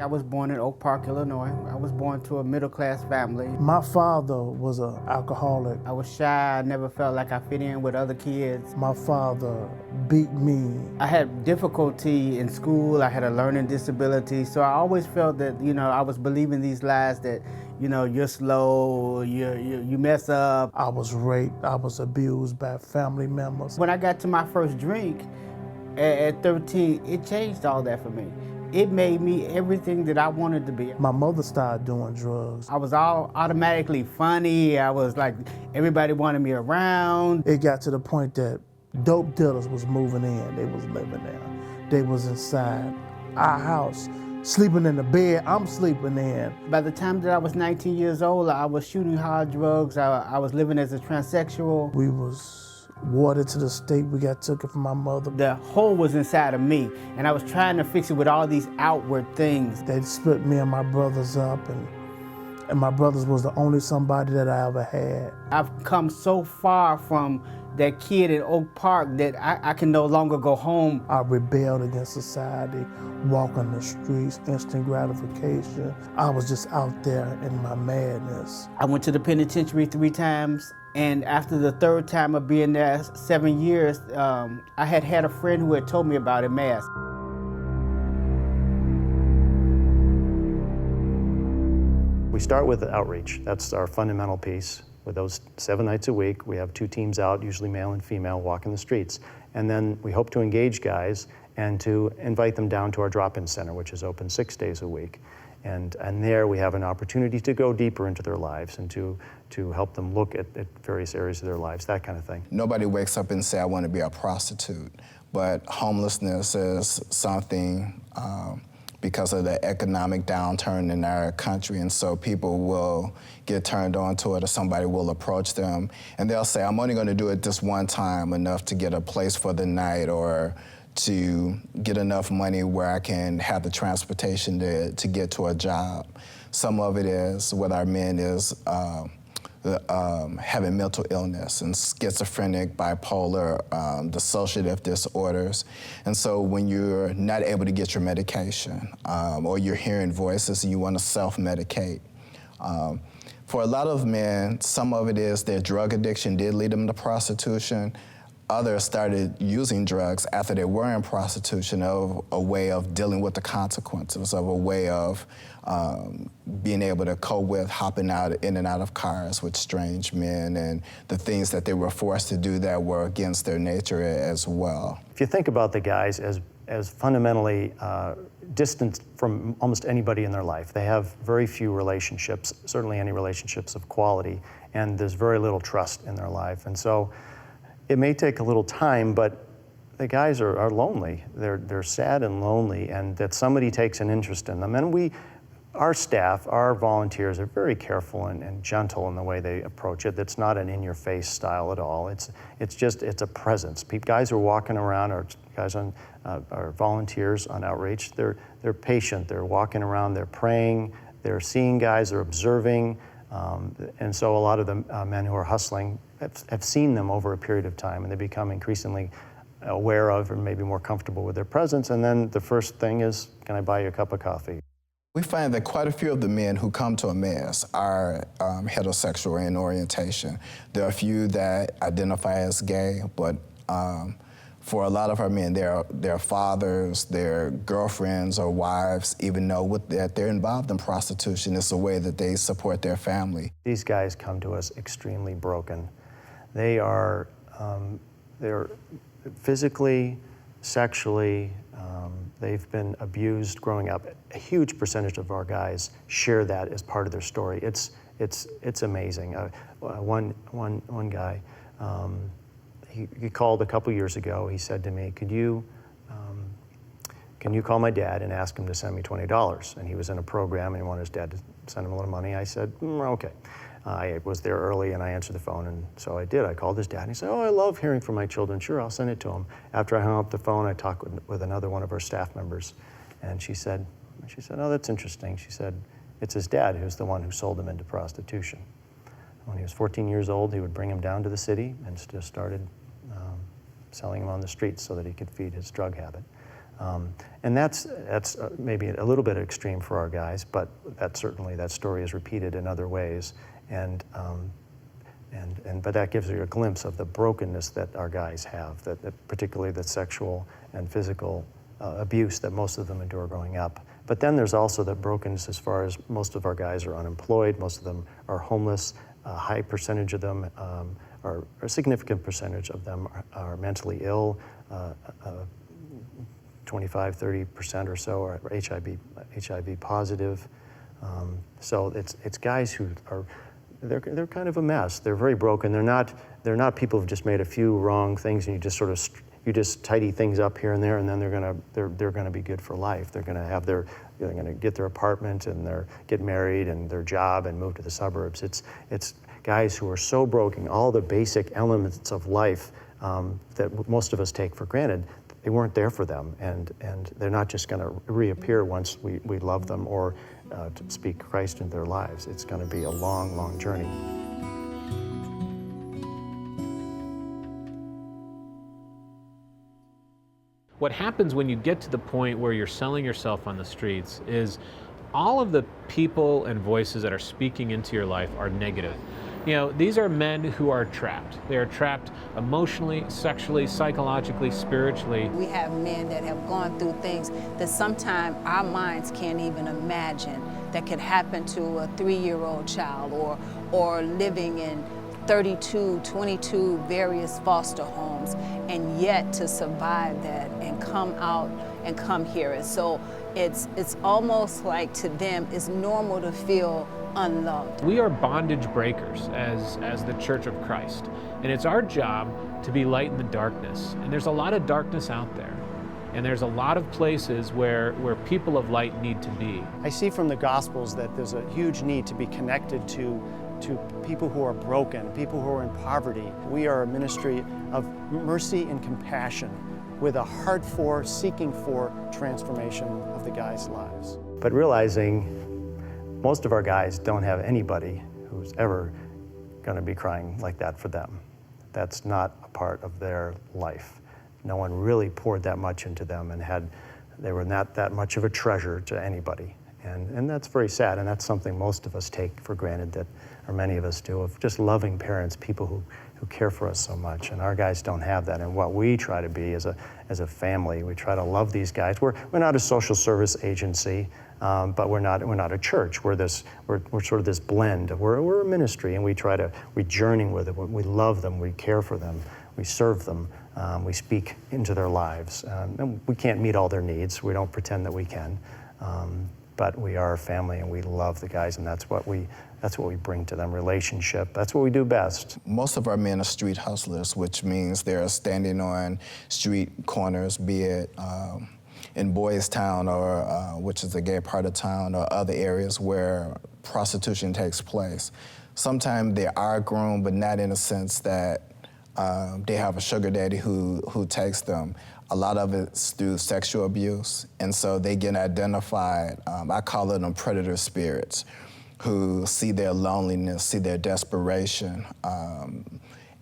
I was born in Oak Park, Illinois. I was born to a middle-class family. My father was an alcoholic. I was shy. I never felt like I fit in with other kids. My father beat me. I had difficulty in school. I had a learning disability. So I always felt that, I was believing these lies that, you're slow, you mess up. I was raped. I was abused by family members. When I got to my first drink at 13, it changed all that for me. It made me everything that I wanted to be. My mother started doing drugs. I was all automatically funny. I was like, everybody wanted me around. It got to the point that dope dealers was moving in. They was living there. They was inside our house, sleeping in the bed I'm sleeping in. By the time that I was 19 years old, I was shooting hard drugs. I was living as a transsexual. We was watered to the state. We took it from my mother. The hole was inside of me, and I was trying to fix it with all these outward things. They split me and my brothers up, and my brothers was the only somebody that I ever had. I've come so far from that kid in Oak Park that I can no longer go home. I rebelled against society, walking the streets, instant gratification. I was just out there in my madness. I went to the penitentiary 3 times, and after the 3rd time of being there 7 years, I had a friend who had told me about Emmaus. We start with outreach. That's our fundamental piece. With those 7 nights a week, we have 2 teams out, usually male and female, walking the streets. And then we hope to engage guys and to invite them down to our drop-in center, which is open 6 days a week. And there we have an opportunity to go deeper into their lives and to help them look at various areas of their lives, that kind of thing. Nobody wakes up and say, I want to be a prostitute. But homelessness is something because of the economic downturn in our country, and so people will get turned on to it, or somebody will approach them and they'll say, I'm only going to do it this one time, enough to get a place for the night or to get enough money where I can have the transportation to get to a job. Some of it is, with our men, is having mental illness and schizophrenic, bipolar, dissociative disorders. And so when you're not able to get your medication or you're hearing voices and you want to self-medicate, for a lot of men, some of it is their drug addiction did lead them to prostitution. Others started using drugs after they were in prostitution, of a way of dealing with the consequences, of a way of being able to cope with hopping in and out of cars with strange men and the things that they were forced to do that were against their nature as well. If you think about the guys as fundamentally distant from almost anybody in their life, they have very few relationships, certainly any relationships of quality, and there's very little trust in their life. And so it may take a little time, but the guys are lonely. They're sad and lonely, and that somebody takes an interest in them. And our staff, our volunteers, are very careful and gentle in the way they approach it. It's not an in-your-face style at all. It's a presence. Guys are walking around, or guys are volunteers on outreach. They're patient. They're walking around. They're praying. They're seeing guys. They're observing. And so a lot of the men who are hustling have seen them over a period of time, and they become increasingly aware of or maybe more comfortable with their presence. And then the first thing is, can I buy you a cup of coffee? We find that quite a few of the men who come to Emmaus are heterosexual in orientation. There are a few that identify as gay, but for a lot of our men, their fathers, their girlfriends or wives, even know that they're involved in prostitution. It's a way that they support their family. These guys come to us extremely broken. They're physically, sexually, they've been abused growing up. A huge percentage of our guys share that as part of their story. It's amazing. One guy, he called a couple years ago. He said to me, can you call my dad and ask him to send me $20? And he was in a program and he wanted his dad to send him a little money. I said, okay. I was there early and I answered the phone, and so I did. I called his dad and he said, oh, I love hearing from my children. Sure, I'll send it to him. After I hung up the phone, I talked with another one of our staff members, and she said, oh, that's interesting. She said, it's his dad who's the one who sold him into prostitution. When he was 14 years old, he would bring him down to the city and just started selling him on the streets so that he could feed his drug habit. And that's maybe a little bit extreme for our guys, but that story is repeated in other ways. But that gives you a glimpse of the brokenness that our guys have, that particularly the sexual and physical abuse that most of them endure growing up. But then there's also the brokenness as far as most of our guys are unemployed, most of them are homeless, a high percentage of them, or a significant percentage of them are mentally ill, 25-30% or so are HIV positive. So it's guys who are, they're kind of a mess. They're very broken. They're not people who've just made a few wrong things and you just tidy things up here and there, and then they're gonna be good for life. They're gonna get their apartment and get married and their job and move to the suburbs. It's guys who are so broken, all the basic elements of life that most of us take for granted, they weren't there for them, and they're not just gonna reappear once we love them or to speak Christ into their lives. It's gonna be a long, long journey. What happens when you get to the point where you're selling yourself on the streets is all of the people and voices that are speaking into your life are negative. You know, these are men who are trapped. They are trapped emotionally, sexually, psychologically, spiritually. We have men that have gone through things that sometimes our minds can't even imagine that could happen to a 3-year-old child or living in 32, 22 various foster homes, and yet to survive that and come out and come here. And so it's almost like to them it's normal to feel unloved. We are bondage breakers as the Church of Christ, and it's our job to be light in the darkness. And there's a lot of darkness out there, and there's a lot of places where people of light need to be. I see from the Gospels that there's a huge need to be connected to people who are broken, people who are in poverty. We are a ministry of mercy and compassion with a heart for, seeking for transformation of the guys' lives. But realizing most of our guys don't have anybody who's ever going to be crying like that for them. That's not a part of their life. No one really poured that much into them, and they were not that much of a treasure to anybody. And that's very sad, and that's something most of us take for granted, or many of us do, of just loving parents, people who care for us so much. And our guys don't have that. And what we try to be as a family, we try to love these guys. We're not a social service agency, but we're not a church. We're sort of this blend. We're a ministry, and we journey with them. We love them. We care for them. We serve them. We speak into their lives. And we can't meet all their needs. We don't pretend that we can. But we are a family, and we love the guys, and that's what we bring to them, relationship. That's what we do best. Most of our men are street hustlers, which means they're standing on street corners, be it in Boys Town, or which is a gay part of town, or other areas where prostitution takes place. Sometimes they are groomed, but not in a sense that they have a sugar daddy who takes them. A lot of it's through sexual abuse, and so they get identified. I call it them predator spirits, who see their loneliness, see their desperation,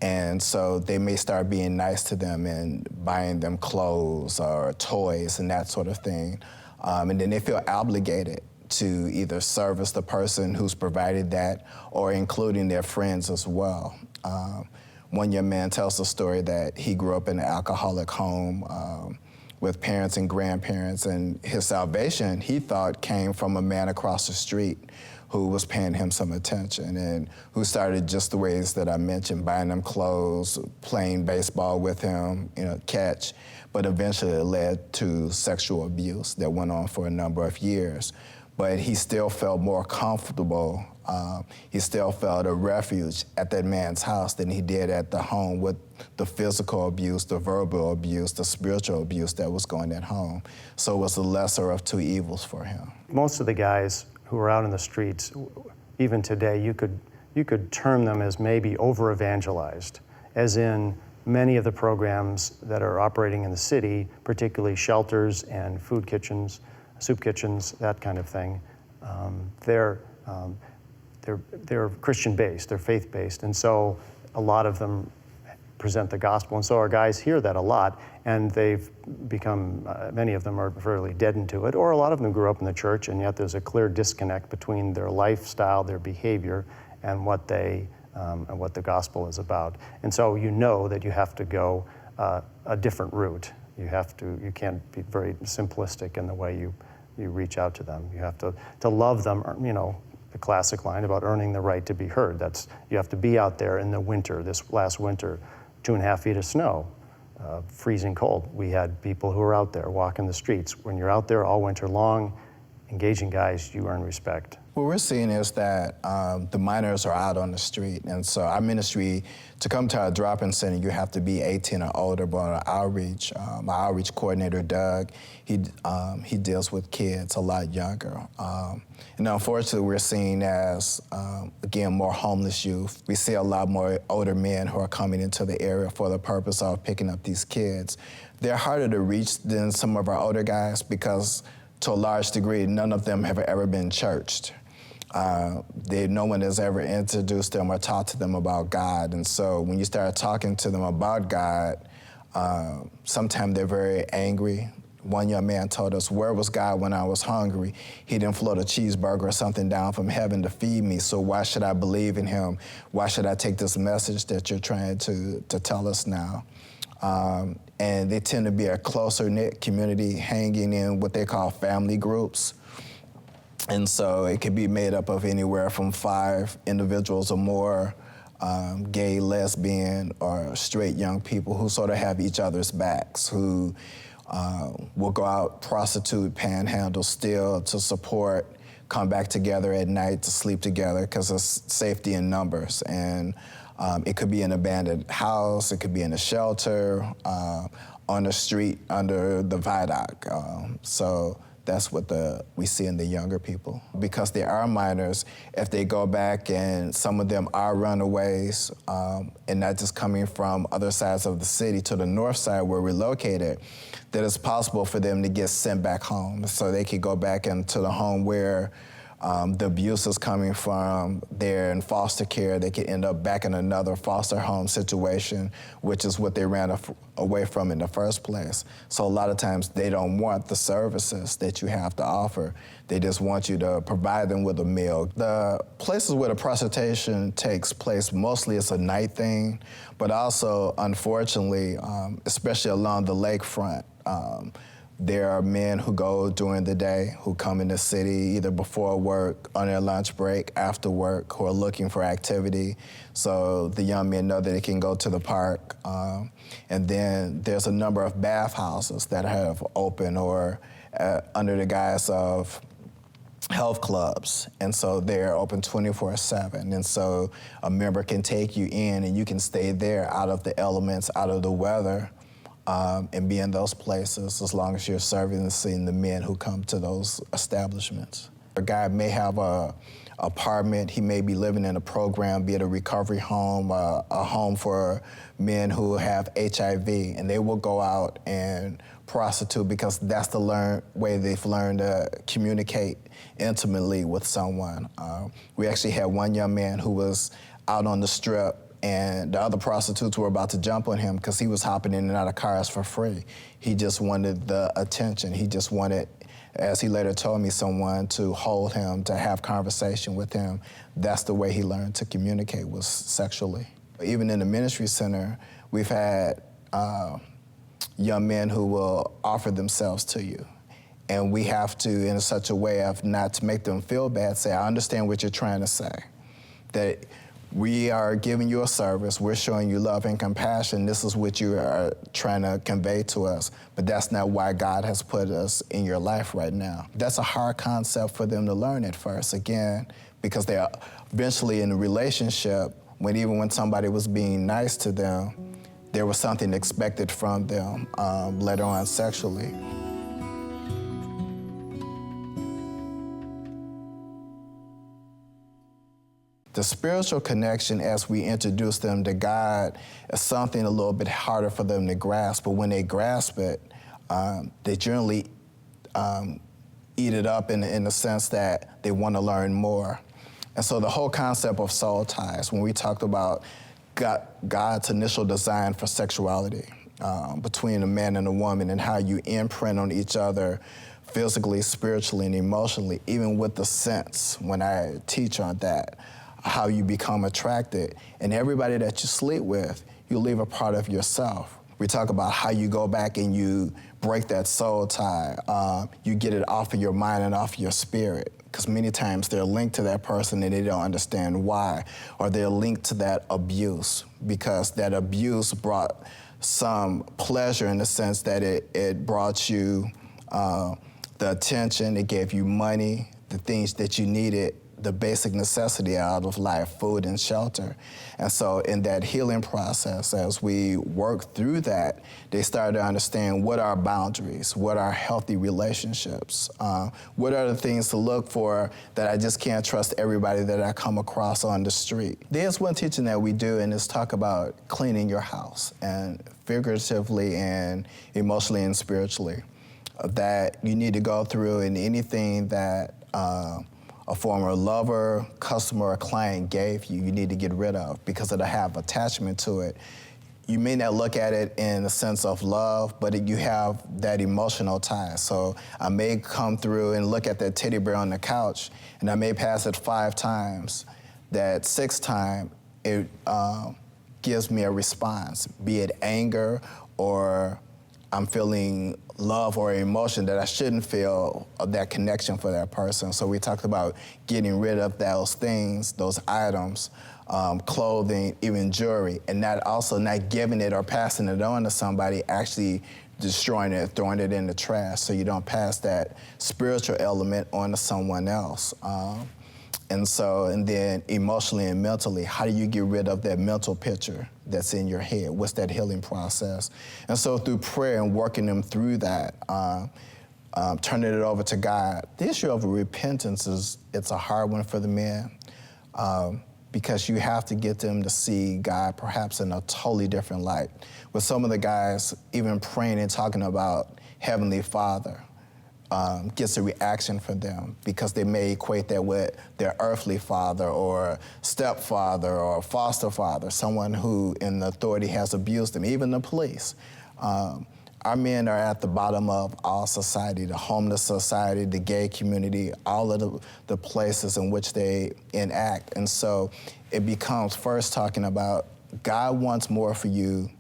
and so they may start being nice to them and buying them clothes or toys and that sort of thing. And then they feel obligated to either service the person who's provided that or including their friends as well. One young man tells a story that he grew up in an alcoholic home with parents and grandparents, and his salvation, he thought, came from a man across the street who was paying him some attention and who started just the ways that I mentioned, buying them clothes, playing baseball with him, catch, but eventually it led to sexual abuse that went on for a number of years. But he still felt more comfortable. He still felt a refuge at that man's house than he did at the home with the physical abuse, the verbal abuse, the spiritual abuse that was going at home. So it was the lesser of two evils for him. Most of the guys who are out in the streets, even today, you could term them as maybe over-evangelized, as in many of the programs that are operating in the city, particularly shelters and food kitchens, soup kitchens, that kind of thing. They're Christian-based, they're faith-based, and so a lot of them present the gospel. And so our guys hear that a lot, and they've become, many of them are fairly deadened to it, or a lot of them grew up in the church, and yet there's a clear disconnect between their lifestyle, their behavior, and what the gospel is about. And so you know that you have to go a different route. You can't be very simplistic in the way you reach out to them. You have to love them, you know, the classic line about earning the right to be heard. You have to be out there in the winter, this last winter, 2.5 feet of snow, freezing cold. We had people who were out there walking the streets. When you're out there all winter long, engaging guys, you earn respect. What we're seeing is that the minors are out on the street, and so our ministry, to come to our drop-in center, you have to be 18 or older, but our outreach coordinator, Doug, he deals with kids a lot younger. And unfortunately, we're seeing as, again, more homeless youth. We see a lot more older men who are coming into the area for the purpose of picking up these kids. They're harder to reach than some of our older guys because, to a large degree, none of them have ever been churched. No one has ever introduced them or talked to them about God. And so when you start talking to them about God, sometimes they're very angry. One young man told us, "Where was God when I was hungry? He didn't float a cheeseburger or something down from heaven to feed me, so why should I believe in him? Why should I take this message that you're trying to tell us now?" And they tend to be a closer-knit community, hanging in what they call family groups. And so it could be made up of anywhere from 5 individuals or more, gay, lesbian, or straight young people who sort of have each other's backs, who will go out, prostitute, panhandle, steal to support, come back together at night to sleep together because of safety in numbers. And it could be an abandoned house, it could be in a shelter, on the street under the viaduct. So that's what we see in the younger people. Because they are minors, if they go back and some of them are runaways, and not just coming from other sides of the city to the north side where we're located, that it's possible for them to get sent back home. So they could go back into the home where the abuse is coming from. They're in foster care. They could end up back in another foster home situation, which is what they ran away from in the first place. So a lot of times they don't want the services that you have to offer. They just want you to provide them with a meal. The places where the prostitution takes place, mostly it's a night thing, but also, unfortunately, especially along the lakefront, there are men who go during the day, who come in the city either before work, on their lunch break, after work, who are looking for activity. So the young men know that they can go to the park. And then there's a number of bathhouses that have open or under the guise of health clubs. And so they're open 24/7. And so a member can take you in and you can stay there out of the elements, out of the weather, and be in those places as long as you're serving and seeing the men who come to those establishments. A guy may have a apartment, he may be living in a program, be it a recovery home, a home for men who have HIV, and they will go out and prostitute because that's the way they've learned to communicate intimately with someone. We actually had one young man who was out on the strip, and the other prostitutes were about to jump on him because he was hopping in and out of cars for free. He just wanted the attention. He just wanted, as he later told me, someone to hold him, to have conversation with him. That's the way he learned to communicate, was sexually. Even in the ministry center, we've had young men who will offer themselves to you. And we have to, in such a way of not to make them feel bad, say, I understand what you're trying to say. That we are giving you a service, we're showing you love and compassion, this is what you are trying to convey to us, but that's not why God has put us in your life right now. That's a hard concept for them to learn at first, again, because they are eventually in a relationship, even when somebody was being nice to them, there was something expected from them later on sexually. The spiritual connection, as we introduce them to God, is something a little bit harder for them to grasp, but when they grasp it, they generally eat it up in the sense that they want to learn more. And so the whole concept of soul ties, when we talked about God's initial design for sexuality between a man and a woman, and how you imprint on each other physically, spiritually, and emotionally, even with the sense, when I teach on that, how you become attracted. And everybody that you sleep with, you leave a part of yourself. We talk about how you go back and you break that soul tie. You get it off of your mind and off of your spirit, because many times they're linked to that person and they don't understand why, or they're linked to that abuse because that abuse brought some pleasure in the sense that it brought you the attention, it gave you money, the things that you needed, the basic necessity out of life, food and shelter. And so in that healing process, as we work through that, they started to understand what are boundaries, what are healthy relationships, what are the things to look for that I just can't trust everybody that I come across on the street. There's one teaching that we do, and it's talk about cleaning your house, and figuratively and emotionally and spiritually, that you need to go through, and anything that a former lover, customer, or client gave you, you need to get rid of because it'll have attachment to it. You may not look at it in the sense of love, but you have that emotional tie. So I may come through and look at that teddy bear on the couch, and I may pass it 5 times. That 6th time, it gives me a response, be it anger or I'm feeling love or emotion that I shouldn't feel of that connection for that person. So we talked about getting rid of those things, those items, clothing, even jewelry, and not giving it or passing it on to somebody, actually destroying it, throwing it in the trash, so you don't pass that spiritual element on to someone else. And then emotionally and mentally, how do you get rid of that mental picture that's in your head? What's that healing process? And so through prayer and working them through that, turning it over to God. The issue of repentance it's a hard one for the men because you have to get them to see God perhaps in a totally different light. With some of the guys, even praying and talking about Heavenly Father, gets a reaction from them because they may equate that with their earthly father or stepfather or foster father, someone who in authority has abused them, even the police. Our men are at the bottom of all society, the homeless society, the gay community, all of the places in which they enact. And so it becomes first talking about God wants more for you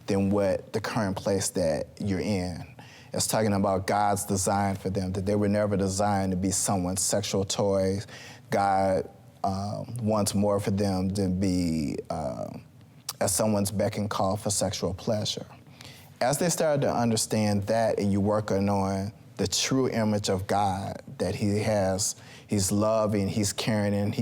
than what the current place that you're in. It's talking about God's design for them, that they were never designed to be someone's sexual toys. God wants more for them than be as someone's beck and call for sexual pleasure. As they started to understand that, and you working on the true image of God, that He's loving, He's caring, and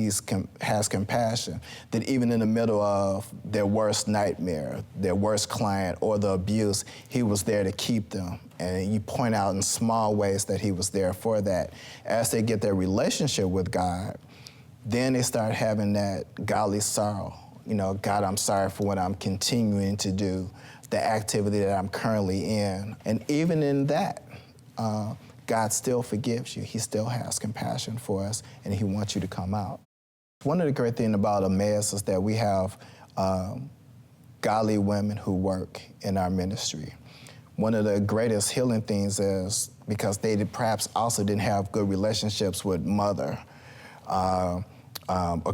has compassion, that even in the middle of their worst nightmare, their worst client, or the abuse, He was there to keep them. And you point out in small ways that He was there for that. As they get their relationship with God, then they start having that godly sorrow. You know, God, I'm sorry for what I'm continuing to do, the activity that I'm currently in. And even in that, God still forgives you. He still has compassion for us, and He wants you to come out. One of the great things about Emmaus is that we have godly women who work in our ministry. One of the greatest healing things is because they perhaps also didn't have good relationships with mother, a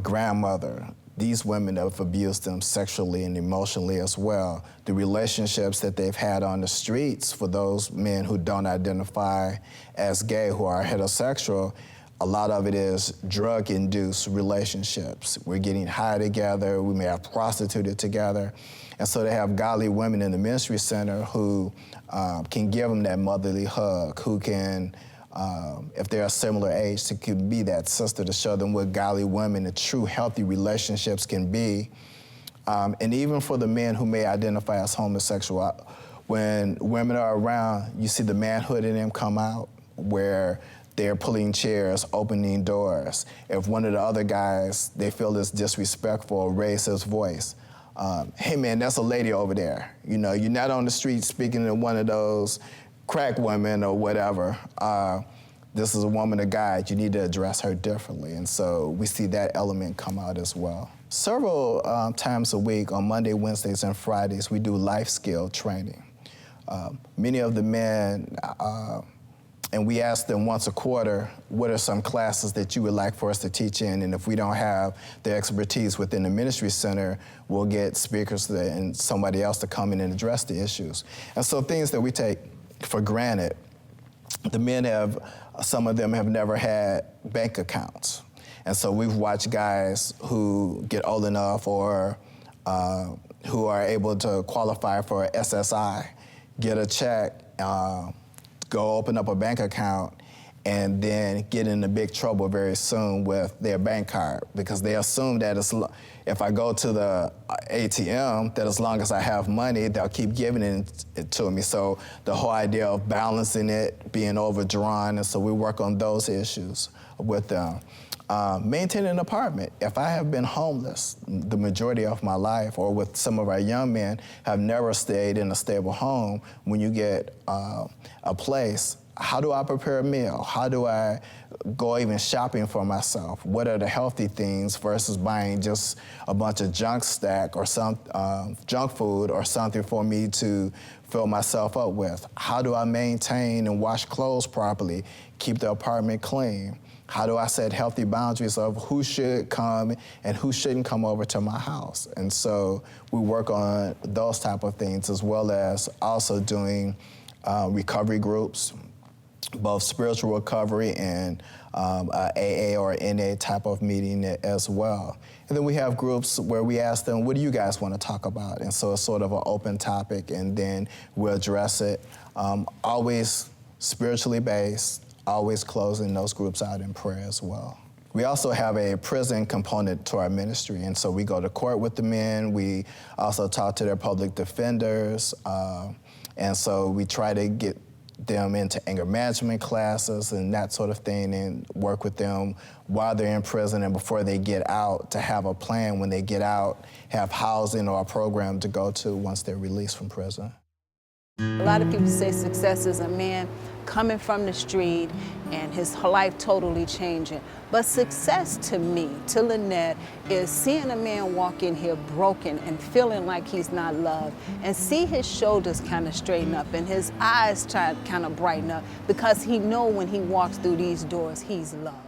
grandmother. These women have abused them sexually and emotionally as well. The relationships that they've had on the streets for those men who don't identify as gay, who are heterosexual, a lot of it is drug-induced relationships. We're getting high together, we may have prostituted together. And so they have godly women in the ministry center who can give them that motherly hug, who can, if they're a similar age, to could be that sister to show them what godly women and true healthy relationships can be. And even for the men who may identify as homosexual, when women are around, you see the manhood in them come out, where they're pulling chairs, opening doors. If one of the other guys, they feel is disrespectful, raise his voice. Hey man, that's a lady over there. You know, you're not on the street speaking to one of those crack women or whatever. This is a woman of God. You need to address her differently. And so we see that element come out as well. Several times a week on Monday, Wednesdays, and Fridays, we do life skill training. Many of the men, and we ask them once a quarter, what are some classes that you would like for us to teach in? And if we don't have the expertise within the ministry center, we'll get speakers and somebody else to come in and address the issues. And so things that we take for granted, the men some of them have never had bank accounts. And so we've watched guys who get old enough or who are able to qualify for SSI, get a check, go open up a bank account, and then get into big trouble very soon with their bank card because they assume that if I go to the ATM, that as long as I have money, they'll keep giving it to me. So the whole idea of balancing it, being overdrawn, and so we work on those issues with them. Maintaining an apartment. If I have been homeless the majority of my life, or with some of our young men have never stayed in a stable home, when you get a place, how do I prepare a meal? How do I go even shopping for myself? What are the healthy things versus buying just a bunch of junk stack or some junk food or something for me to fill myself up with? How do I maintain and wash clothes properly, keep the apartment clean? How do I set healthy boundaries of who should come and who shouldn't come over to my house? And so we work on those type of things, as well as also doing recovery groups, both spiritual recovery and AA or NA type of meeting as well. And then we have groups where we ask them, what do you guys want to talk about? And so it's sort of an open topic, and then we'll address it. Always spiritually based, always closing those groups out in prayer as well. We also have a prison component to our ministry, and so we go to court with the men. We also talk to their public defenders, and so we try to get them into anger management classes and that sort of thing, and work with them while they're in prison and before they get out, to have a plan when they get out, have housing or a program to go to once they're released from prison. A lot of people say success is a man coming from the street and his life totally changing. But success to me, to Lynette, is seeing a man walk in here broken and feeling like he's not loved, and see his shoulders kind of straighten up and his eyes try to kind of brighten up, because he know when he walks through these doors, he's loved.